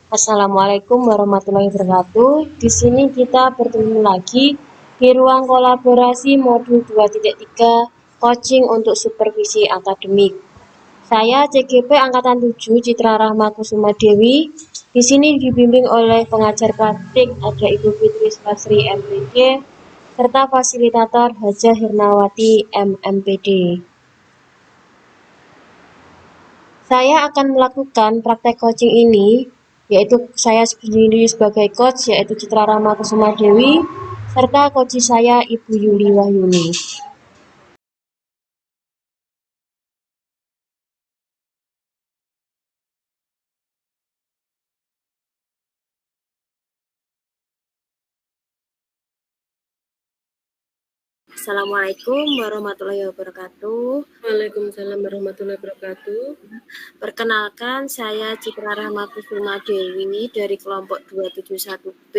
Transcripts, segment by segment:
Assalamualaikum warahmatullahi wabarakatuh. Di sini kita bertemu lagi di ruang kolaborasi modul 2.3 coaching untuk supervisi akademik. Saya CGP angkatan 7 Citra Rahma Kusuma Dewi. Di sini dibimbing oleh pengajar praktik ada Ibu Fitri Spasri MPD serta fasilitator Hajah Hirnawati MMPD. Saya akan melakukan praktek coaching ini, yaitu saya sendiri sebagai coach, yaitu Citra Rahma Kusuma Dewi, serta coach saya Ibu Yuli Wahyuni. Assalamualaikum warahmatullahi wabarakatuh. Waalaikumsalam warahmatullahi wabarakatuh. Perkenalkan, saya Citra Rahma Kusuma Dewi dari kelompok 271B.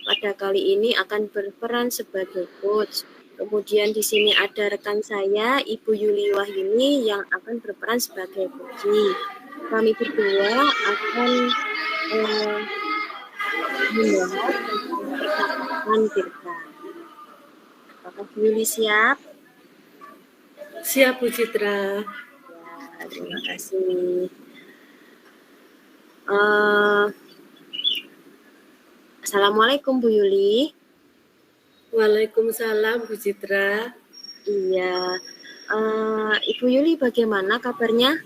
Pada kali ini akan berperan sebagai coach. Kemudian di sini ada rekan saya, Ibu Yuli Wahyuni, yang akan berperan sebagai coach. Kami berdua akan membahas tentang percakapan kita. Apakah Bu Yuli siap? Siap, Bu Citra. Ya, terima kasih. Assalamualaikum Bu Yuli. Waalaikumsalam, Bu Citra. Iya, Ibu Yuli bagaimana kabarnya?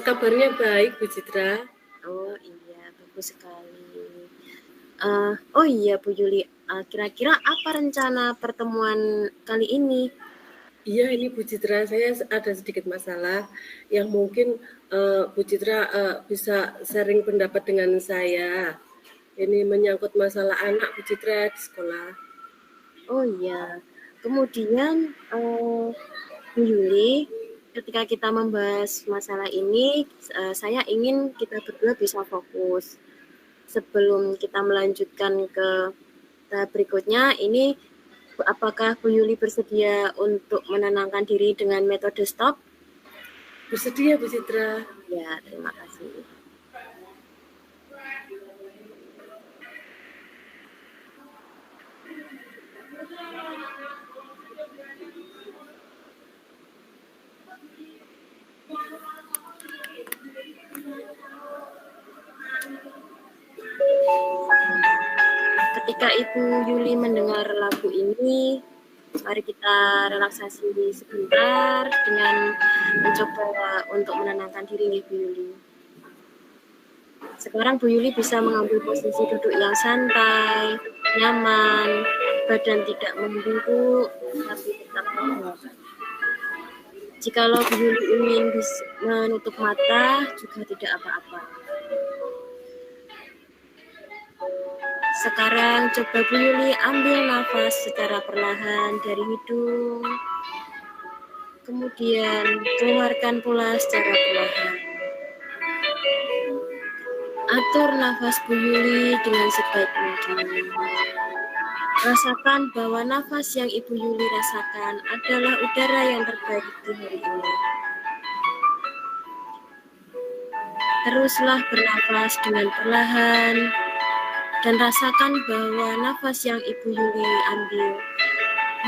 Kabarnya baik, Bu Citra. Oh iya, bagus sekali. Oh iya Bu Yuli, kira-kira apa rencana pertemuan kali ini? Iya, ini Bu Citra, saya ada sedikit masalah yang mungkin Bu Citra bisa sharing pendapat dengan saya. Ini menyangkut masalah anak Bu Citra di sekolah. Oh iya, kemudian Bu Yuli, ketika kita membahas masalah ini, saya ingin kita berdua bisa fokus. Sebelum kita melanjutkan ke tahap berikutnya, ini apakah Bu Yuli bersedia untuk menenangkan diri dengan metode stop? Bersedia, Bu Citra. Ya, terima kasih. Ketika Ibu Yuli mendengar lagu ini, mari kita relaksasi sebentar dengan mencoba untuk menenangkan diri Ibu Yuli. Sekarang Bu Yuli bisa mengambil posisi duduk yang santai, nyaman, badan tidak membungkuk, tapi tetap tegak. Jikalau Bu Yuli ingin menutup mata, juga tidak apa-apa. Sekarang coba Bu Yuli ambil nafas secara perlahan dari hidung, kemudian keluarkan pula secara perlahan. Atur nafas Bu Yuli dengan sebaik mungkin. Rasakan bahwa nafas yang Ibu Yuli rasakan adalah udara yang terbaik di hari ini. Teruslah bernafas dengan perlahan dan rasakan bahwa nafas yang Ibu Yuli ambil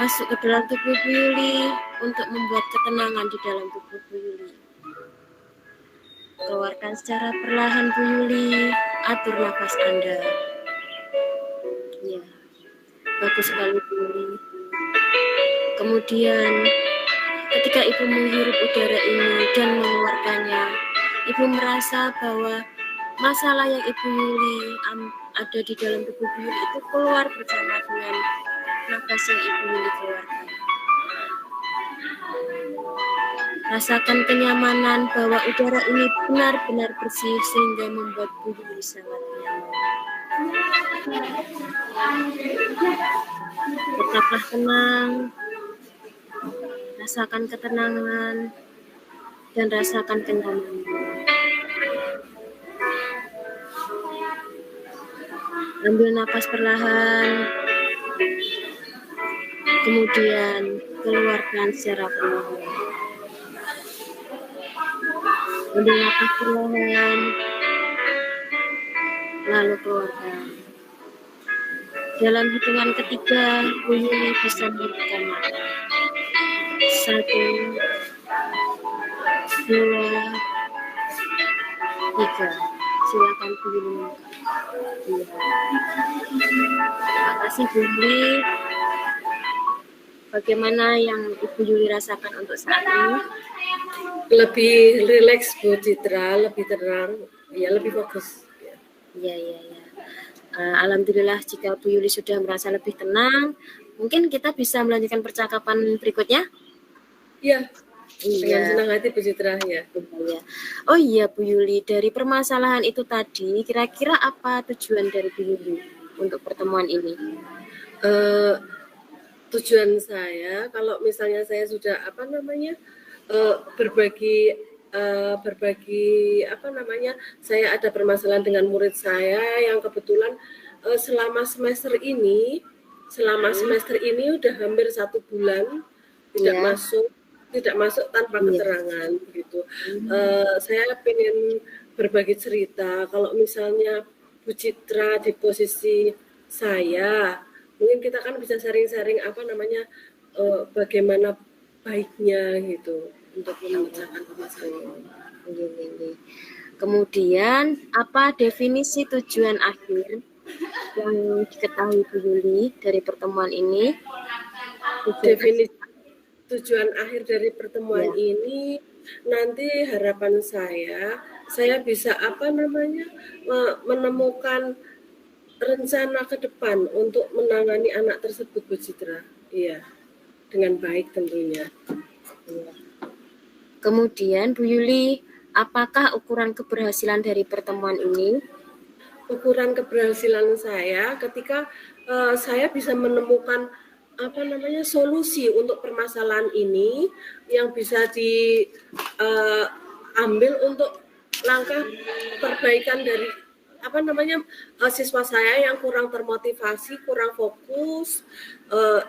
masuk ke dalam tubuh Bu Yuli untuk membuat ketenangan di dalam tubuh Bu Yuli. Keluarkan secara perlahan Bu Yuli, atur nafas Anda. Ya, bagus sekali Bu Yuli. Kemudian ketika Ibu menghirup udara ini dan mengeluarkannya, Ibu merasa bahwa masalah yang Ibu Yuli ada di dalam tubuh Bu Yuli itu keluar bersama dengan nafas yang Ibu Yuli keluarkan. Rasakan kenyamanan bahwa udara ini benar-benar bersih sehingga membuat Bu Yuli sangat nyaman. Tetaplah tenang, rasakan ketenangan, dan rasakan kenyamanan. Ambil napas perlahan, kemudian keluarkan secara perlahan. Ambil napas perlahan, Dalam hitungan ketiga, Bu Yuli bisa mengatakan 1, 2, 3. Silakan Bu Yuli membuka. Terima kasih Bu Yuli. Bagaimana yang Ibu Yuli rasakan untuk saat ini? Lebih rileks Bu Citra, lebih tenang, ya lebih fokus. Ya. Alhamdulillah jika Bu Yuli sudah merasa lebih tenang, mungkin kita bisa melanjutkan percakapan berikutnya. Iya, dengan senang hati Bu Citra ya. Oh iya Bu Yuli, dari permasalahan itu tadi, kira-kira apa tujuan dari Bu Yuli untuk pertemuan ini? Tujuan saya, kalau misalnya saya sudah berbagi saya ada permasalahan dengan murid saya yang kebetulan selama semester ini udah hampir 1 bulan tidak masuk tanpa keterangan gitu. Saya pengen berbagi cerita, kalau misalnya Bu Citra di posisi saya, mungkin kita kan bisa sharing-sharing bagaimana baiknya gitu untuk memecahkan permasalahan. Kemudian apa definisi tujuan akhir yang diketahui Bu Yuli dari pertemuan ini? Definisi tujuan akhir dari pertemuan ini nanti harapan saya bisa menemukan rencana ke depan untuk menangani anak tersebut Bu Citra. Iya. Dengan baik tentunya. Kemudian Bu Yuli, apakah ukuran keberhasilan dari pertemuan ini? Ukuran keberhasilan saya ketika saya bisa menemukan solusi untuk permasalahan ini yang bisa diambil untuk langkah perbaikan dari siswa saya yang kurang termotivasi, kurang fokus,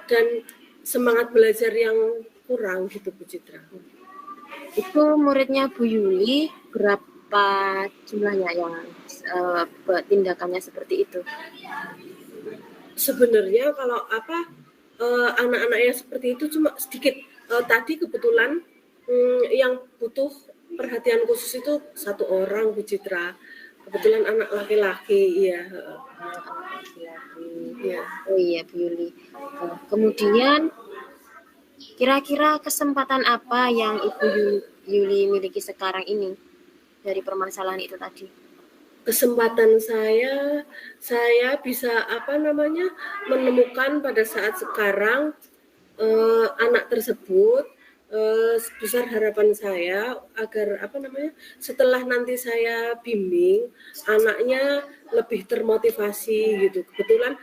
dan semangat belajar yang kurang gitu Bu Citra. Itu muridnya Bu Yuli berapa jumlahnya yang tindakannya seperti itu? Sebenarnya kalau anak-anak yang seperti itu cuma sedikit. Tadi kebetulan yang butuh perhatian khusus itu 1 orang Bu Citra. Kebetulan anak laki-laki, iya. Oh iya Bu Yuli. Kemudian kira-kira kesempatan apa yang Ibu Yuli miliki sekarang ini dari permasalahan itu tadi? Kesempatan saya bisa menemukan pada saat sekarang anak tersebut, besar harapan saya agar setelah nanti saya bimbing anaknya lebih termotivasi gitu. Kebetulan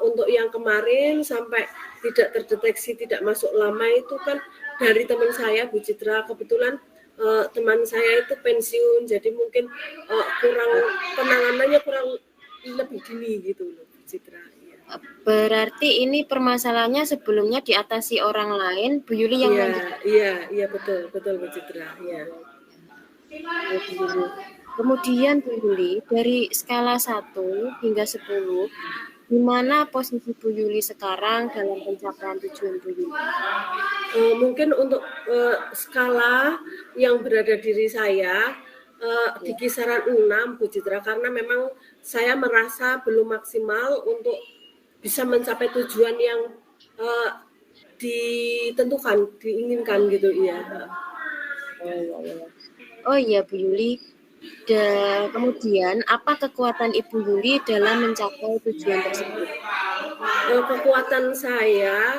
untuk yang kemarin sampai tidak terdeteksi tidak masuk lama itu kan dari teman saya Bu Citra. Kebetulan teman saya itu pensiun, jadi mungkin penanganannya kurang lebih dini gitu loh Bu Citra. Berarti ini permasalahannya sebelumnya diatasi orang lain, Bu Yuli yang lanjut. Iya betul Bu Citra. Iya. Kemudian Bu Yuli, dari skala 1 hingga 10, di mana posisi Bu Yuli sekarang dalam pencapaian tujuan Bu Yuli? Mungkin untuk skala yang berada diri saya di kisaran 6 Bu Citra, karena memang saya merasa belum maksimal untuk bisa mencapai tujuan yang diinginkan gitu ya. Oh iya Bu Yuli. Kemudian apa kekuatan Ibu Yuli dalam mencapai tujuan tersebut? Kekuatan saya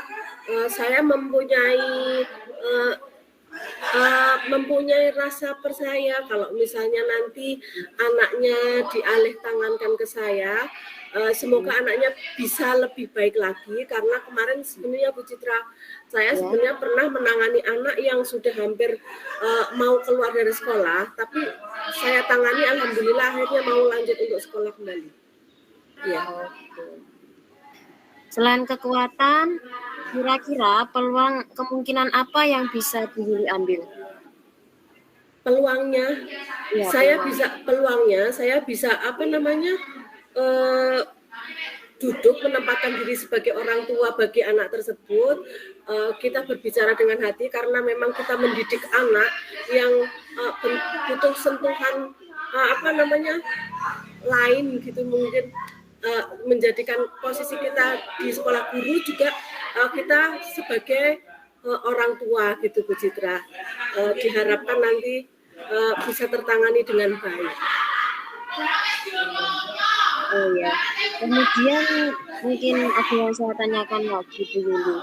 mempunyai rasa percaya kalau misalnya nanti anaknya dialih tangankan ke saya, semoga anaknya bisa lebih baik lagi, karena kemarin sebenarnya Bu Citra, saya sebenarnya pernah menangani anak yang sudah hampir mau keluar dari sekolah, tapi saya tangani alhamdulillah akhirnya mau lanjut untuk sekolah kembali. Iya. Selain kekuatan, kira-kira peluang kemungkinan apa yang bisa Bu Yuli ambil? Peluangnya, saya bisa uh, duduk menempatkan diri sebagai orang tua bagi anak tersebut, kita berbicara dengan hati karena memang kita mendidik anak yang butuh sentuhan lain gitu, mungkin menjadikan posisi kita di sekolah guru juga kita sebagai orang tua gitu Bu Citra, diharapkan nanti bisa tertangani dengan baik. Oh ya, kemudian mungkin ada yang saya tanyakan lagi Bu Yuli.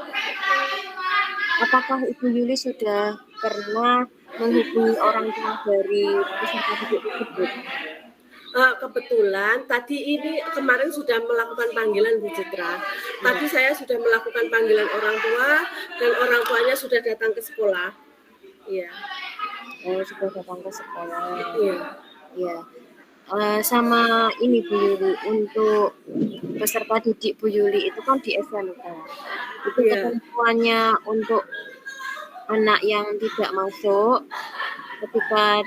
Apakah Ibu Yuli sudah pernah menghubungi orang tua dari peserta didik tersebut? Kebetulan tadi ini kemarin sudah melakukan panggilan Bu Citra. Tadi saya sudah melakukan panggilan orang tua dan orang tuanya sudah datang ke sekolah. Iya. Oh, sudah datang ke sekolah. Iya. Iya. Sama ini Bu Yuli, untuk peserta didik Bu Yuli itu kan di SMK. Itu ketentuannya untuk anak yang tidak masuk ketika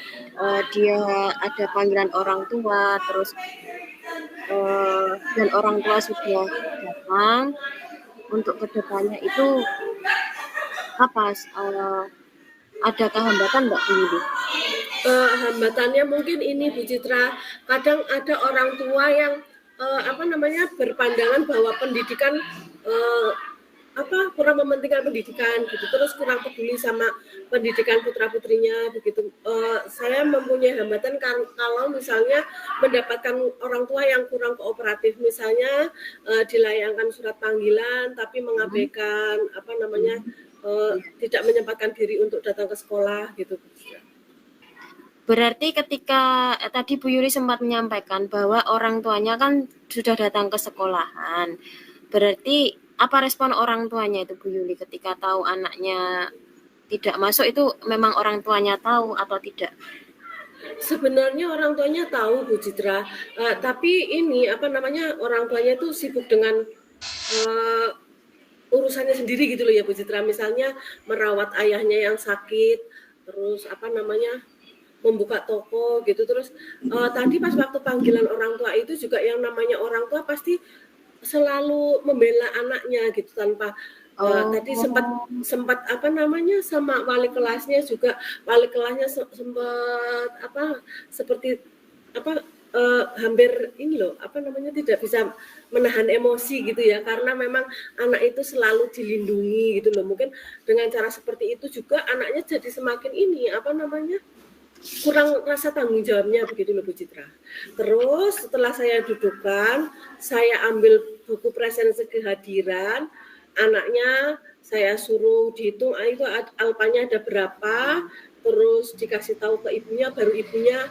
dia ada panggilan orang tua, terus dan orang tua sudah datang, untuk kedepannya itu apa? Adakah hambatan Mbak Bu Yuli? Hambatannya mungkin ini Bu Citra, kadang ada orang tua yang berpandangan bahwa pendidikan kurang mementingkan pendidikan gitu, terus kurang peduli sama pendidikan putra putrinya begitu. Saya mempunyai hambatan kalau misalnya mendapatkan orang tua yang kurang kooperatif, misalnya dilayangkan surat panggilan tapi mengabaikan tidak menyempatkan diri untuk datang ke sekolah gitu. Berarti ketika tadi Bu Yuli sempat menyampaikan bahwa orang tuanya kan sudah datang ke sekolahan, berarti apa respon orang tuanya itu Bu Yuli ketika tahu anaknya tidak masuk? Itu memang orang tuanya tahu atau tidak? Sebenarnya orang tuanya tahu Bu Citra, tapi ini orang tuanya itu sibuk dengan urusannya sendiri gitu loh ya Bu Citra. Misalnya merawat ayahnya yang sakit, terus membuka toko gitu. Terus tadi pas waktu panggilan orang tua itu juga yang namanya orang tua pasti selalu membela anaknya gitu, tanpa tadi sempat sama wali kelasnya juga, wali kelasnya sempat hampir ini loh tidak bisa menahan emosi gitu ya, karena memang anak itu selalu dilindungi gitu loh. Mungkin dengan cara seperti itu juga anaknya jadi semakin ini kurang rasa tanggung jawabnya begitu loh Bu Citra. Terus setelah saya dudukkan, saya ambil buku presensi kehadiran anaknya, saya suruh dihitung itu alpanya ada berapa, terus dikasih tahu ke ibunya, baru ibunya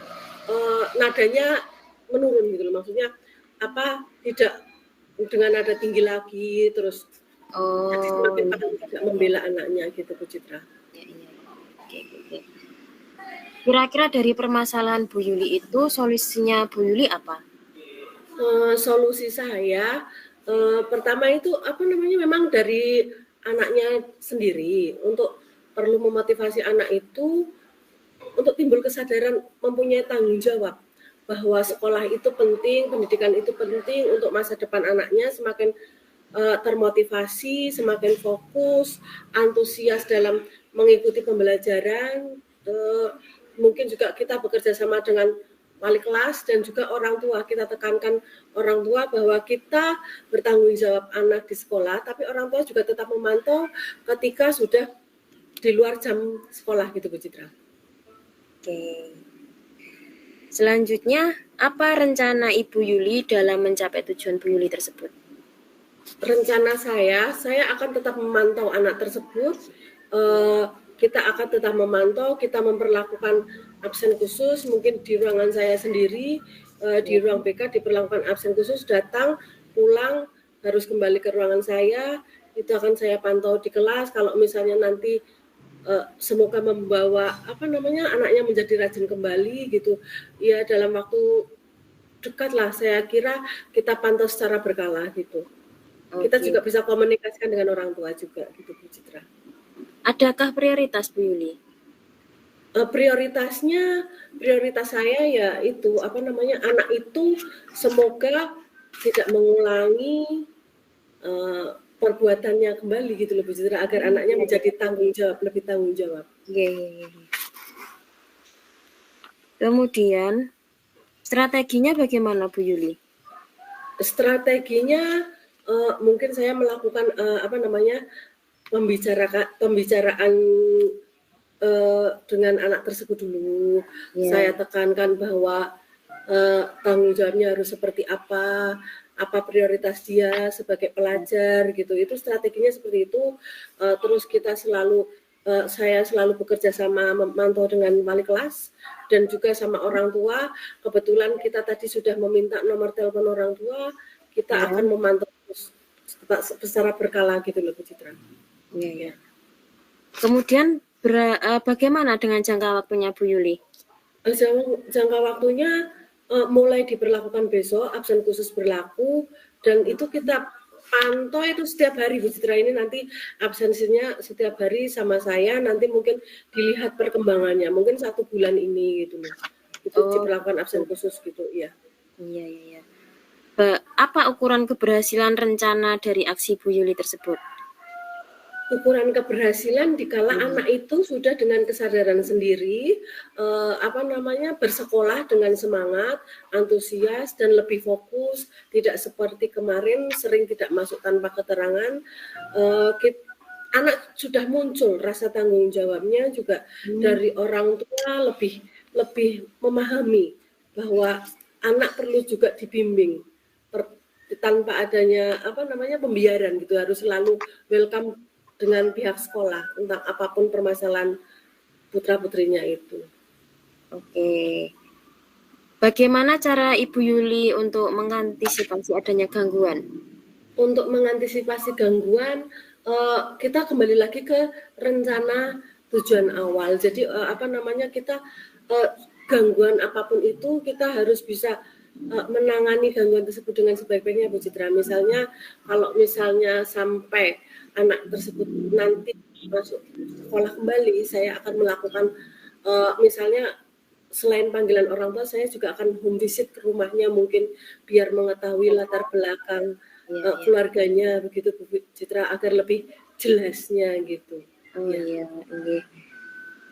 nadanya menurun gitu loh, maksudnya tidak dengan nada tinggi lagi, terus semakin tidak membela anaknya gitu Bu Citra. Oke. Kira-kira dari permasalahan Bu Yuli itu solusinya Bu Yuli apa? Solusi saya pertama itu memang dari anaknya sendiri, untuk perlu memotivasi anak itu untuk timbul kesadaran mempunyai tanggung jawab bahwa sekolah itu penting, pendidikan itu penting untuk masa depan anaknya, semakin termotivasi, semakin fokus, antusias dalam mengikuti pembelajaran. Mungkin juga kita bekerja sama dengan wali kelas dan juga orang tua. Kita tekankan orang tua bahwa kita bertanggung jawab anak di sekolah, tapi orang tua juga tetap memantau ketika sudah di luar jam sekolah gitu Bu Citra. Oke. Selanjutnya, apa rencana Ibu Yuli dalam mencapai tujuan Bu Yuli tersebut? Rencana saya akan tetap memantau anak tersebut. Kita akan tetap memantau, kita memperlakukan absen khusus, mungkin di ruangan saya sendiri, di ruang BK diperlakukan absen khusus, datang, pulang, harus kembali ke ruangan saya, itu akan saya pantau di kelas. Kalau misalnya nanti semoga membawa anaknya menjadi rajin kembali gitu, ya dalam waktu dekat lah, saya kira kita pantau secara berkala gitu. Kita juga bisa komunikasikan dengan orang tua juga gitu Bu Citra. Adakah prioritas Bu Yuli? Prioritas saya ya itu anak itu semoga tidak mengulangi perbuatannya kembali gitu loh Bu Citra, agar anaknya menjadi lebih tanggung jawab. Iya, iya, iya. Kemudian strateginya bagaimana Bu Yuli? Strateginya mungkin saya melakukan pembicaraan dengan anak tersebut dulu. Ya. Saya tekankan bahwa tanggung jawabnya harus seperti apa prioritas dia sebagai pelajar gitu. Itu strateginya seperti itu. Terus saya selalu bekerja sama memantau dengan wali kelas dan juga sama orang tua. Kebetulan kita tadi sudah meminta nomor telepon orang tua, kita Ya. akan memantau secara berkala gitu loh Bu Citra. Ya, ya. Kemudian bagaimana dengan jangka waktunya Bu Yuli? Jangka waktunya mulai diberlakukan besok, absen khusus berlaku, dan itu kita pantau itu setiap hari Bu Citra. Ini nanti absensinya setiap hari sama saya, nanti mungkin dilihat perkembangannya, mungkin 1 bulan ini gitu loh. Itu diberlakukan absen khusus gitu, ya. Iya, iya. Apa ukuran keberhasilan rencana dari aksi Bu Yuli tersebut? Ukuran keberhasilan dikala anak itu sudah dengan kesadaran sendiri bersekolah dengan semangat, antusias dan lebih fokus, tidak seperti kemarin sering tidak masuk tanpa keterangan. Anak sudah muncul rasa tanggung jawabnya juga dari orang tua, lebih memahami bahwa anak perlu juga dibimbing tanpa adanya pembiaran gitu, harus selalu welcome dengan pihak sekolah tentang apapun permasalahan putra-putrinya itu. Oke. Bagaimana cara Ibu Yuli untuk mengantisipasi adanya gangguan? Untuk mengantisipasi gangguan, kita kembali lagi ke rencana tujuan awal. Jadi kita gangguan apapun itu kita harus bisa menangani gangguan tersebut dengan sebaik-baiknya Bu Citra. Misalnya kalau misalnya sampai anak tersebut nanti masuk sekolah kembali, saya akan melakukan misalnya selain panggilan orang tua, saya juga akan home visit ke rumahnya mungkin biar mengetahui latar belakang keluarganya begitu Bu Citra, agar lebih jelasnya gitu. Oh iya, iya.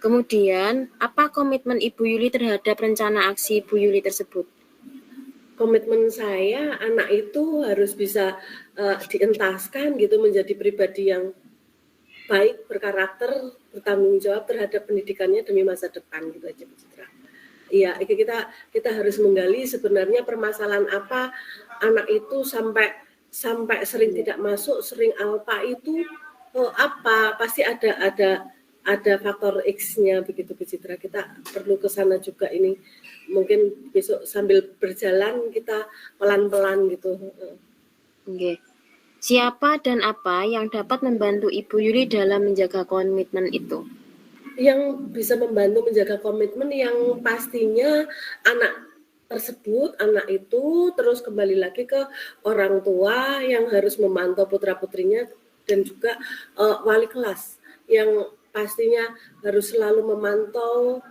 Kemudian, apa komitmen Ibu Yuli terhadap rencana aksi Ibu Yuli tersebut? Komitmen saya, anak itu harus bisa dientaskan gitu menjadi pribadi yang baik, berkarakter, bertanggung jawab terhadap pendidikannya demi masa depan gitu aja Bu Citra. Iya, kita harus menggali sebenarnya permasalahan apa anak itu sampai sering tidak masuk, sering alpa itu apa? Pasti ada faktor X-nya begitu Bu Citra. Kita perlu ke sana juga ini. Mungkin besok sambil berjalan kita pelan-pelan gitu. Oke. Siapa dan apa yang dapat membantu Ibu Yuli dalam menjaga komitmen itu? Yang bisa membantu menjaga komitmen yang pastinya anak itu terus kembali lagi ke orang tua yang harus memantau putra-putrinya dan juga wali kelas yang pastinya harus selalu memantau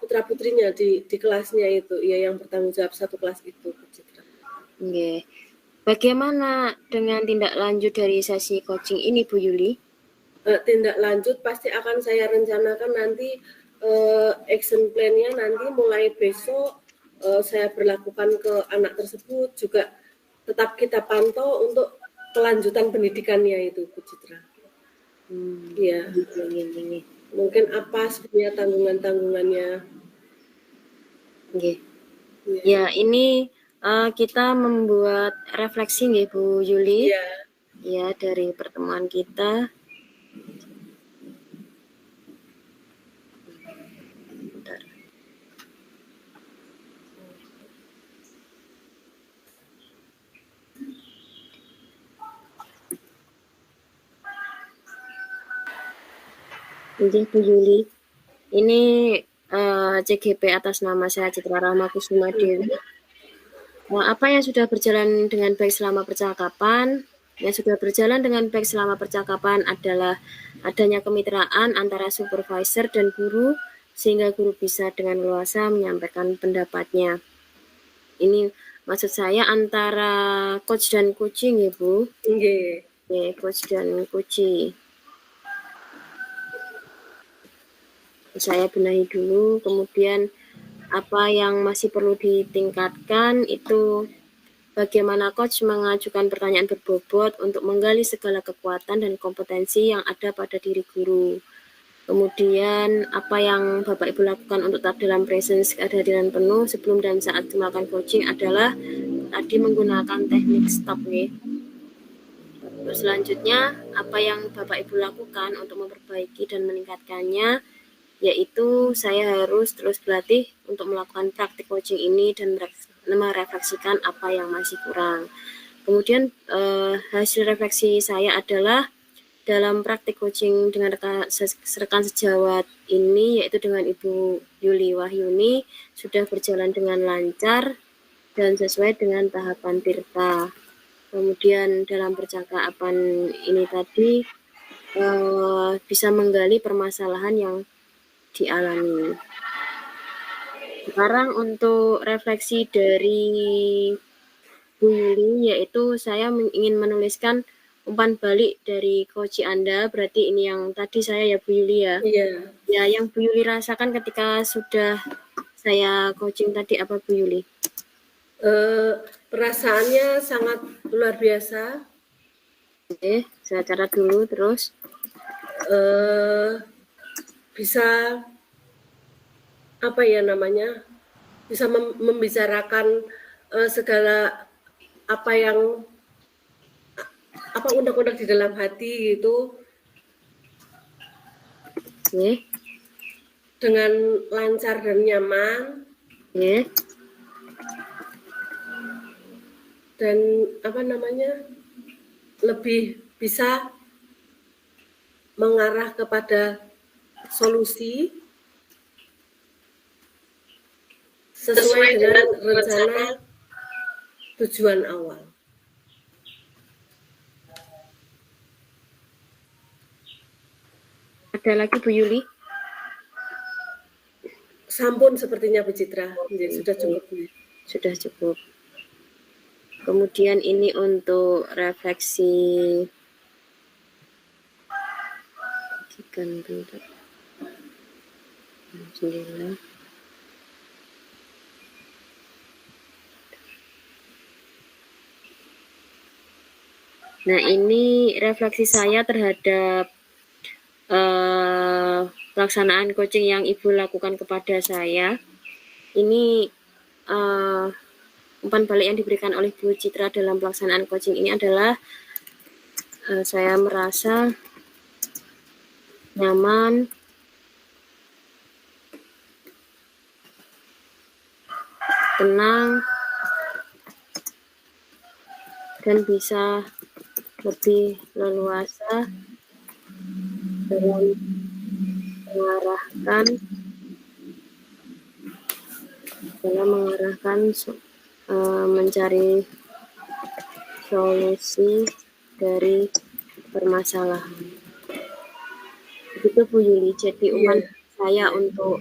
putra-putrinya di kelasnya itu, ya, yang bertanggung jawab satu kelas itu. Oke. Bagaimana dengan tindak lanjut dari sesi coaching ini Bu Yuli? Tindak lanjut pasti akan saya rencanakan nanti action plan-nya nanti mulai besok saya berlakukan ke anak tersebut, juga tetap kita pantau untuk kelanjutan pendidikannya itu Bu Citra. Iya. Mungkin apa sebenarnya tanggungannya. Okay. Ya, ini kita membuat refleksi nih Bu Yuli. Iya. Ya, dari pertemuan kita. Bentar. Oke, Bu Yuli. Ini CGP atas nama saya Citra Rahma Kusuma Dewi. Apa yang sudah berjalan dengan baik selama percakapan? Yang sudah berjalan dengan baik selama percakapan adalah adanya kemitraan antara supervisor dan guru, sehingga guru bisa dengan leluasa menyampaikan pendapatnya. Ini Maksud saya antara coach dan coaching ya, Bu. Nggih. Oke, coach dan coaching. Saya benahi dulu, kemudian apa yang masih perlu ditingkatkan itu bagaimana coach mengajukan pertanyaan berbobot untuk menggali segala kekuatan dan kompetensi yang ada pada diri guru. Kemudian apa yang Bapak Ibu lakukan untuk tetap dalam presence kehadiran penuh sebelum dan saat melakukan coaching adalah tadi menggunakan teknik stop nih. Terus selanjutnya apa yang Bapak Ibu lakukan untuk memperbaiki dan meningkatkannya, yaitu saya harus terus berlatih untuk melakukan praktik coaching ini dan merefleksikan apa yang masih kurang. Kemudian hasil refleksi saya adalah dalam praktik coaching dengan rekan sejawat ini, yaitu dengan Ibu Yuli Wahyuni, sudah berjalan dengan lancar dan sesuai dengan tahapan Tirta. Kemudian dalam percakapan ini tadi bisa menggali permasalahan yang dialami. Sekarang untuk refleksi dari Bu Yuli, yaitu saya ingin menuliskan umpan balik dari coach Anda, berarti ini yang tadi saya ya Bu Yuli ya. Iya. Ya, yang Bu Yuli rasakan ketika sudah saya coaching tadi apa Bu Yuli? Perasaannya sangat luar biasa. Oke, saya catat dulu terus. Bisa apa ya namanya? Bisa membicarakan segala apa yang apa undang-undang di dalam hati itu Oke. Dengan lancar dan nyaman. Oke. Dan apa namanya? Lebih bisa mengarah kepada solusi sesuai dengan rencana tujuan awal. Ada lagi Bu Yuli? Sampun sepertinya Bu Citra. Sudah cukup. Sudah cukup. Kemudian ini untuk refleksi Nah, ini refleksi saya terhadap pelaksanaan coaching yang Ibu lakukan kepada saya. Ini umpan balik yang diberikan oleh Bu Citra dalam pelaksanaan coaching ini adalah saya merasa nyaman, tenang, dan bisa lebih leluasa dalam mengarahkan mencari solusi dari permasalahan. Begitu Bu Yuli. Jadi umpan saya untuk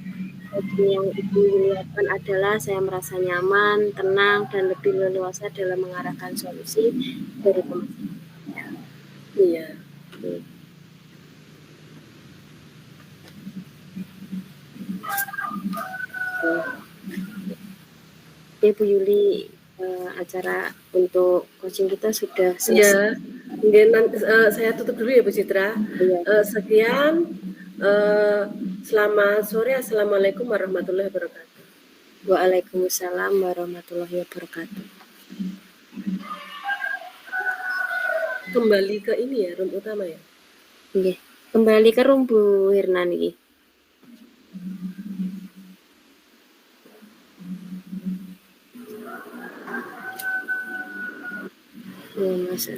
yang Ibu Yuli lakukan adalah saya merasa nyaman, tenang, dan lebih leluasa dalam mengarahkan solusi dari permasalahan. Iya. Oke Bu Yuli, acara untuk coaching kita sudah selesai. Ya, saya tutup dulu ya Bu Citra. Sekian. Selamat sore. Assalamualaikum warahmatullahi wabarakatuh. Waalaikumsalam warahmatullahi wabarakatuh. Kembali ke ini ya, room utama ya. Oke, kembali ke room Bu Hirnan iki. Ya, Mas.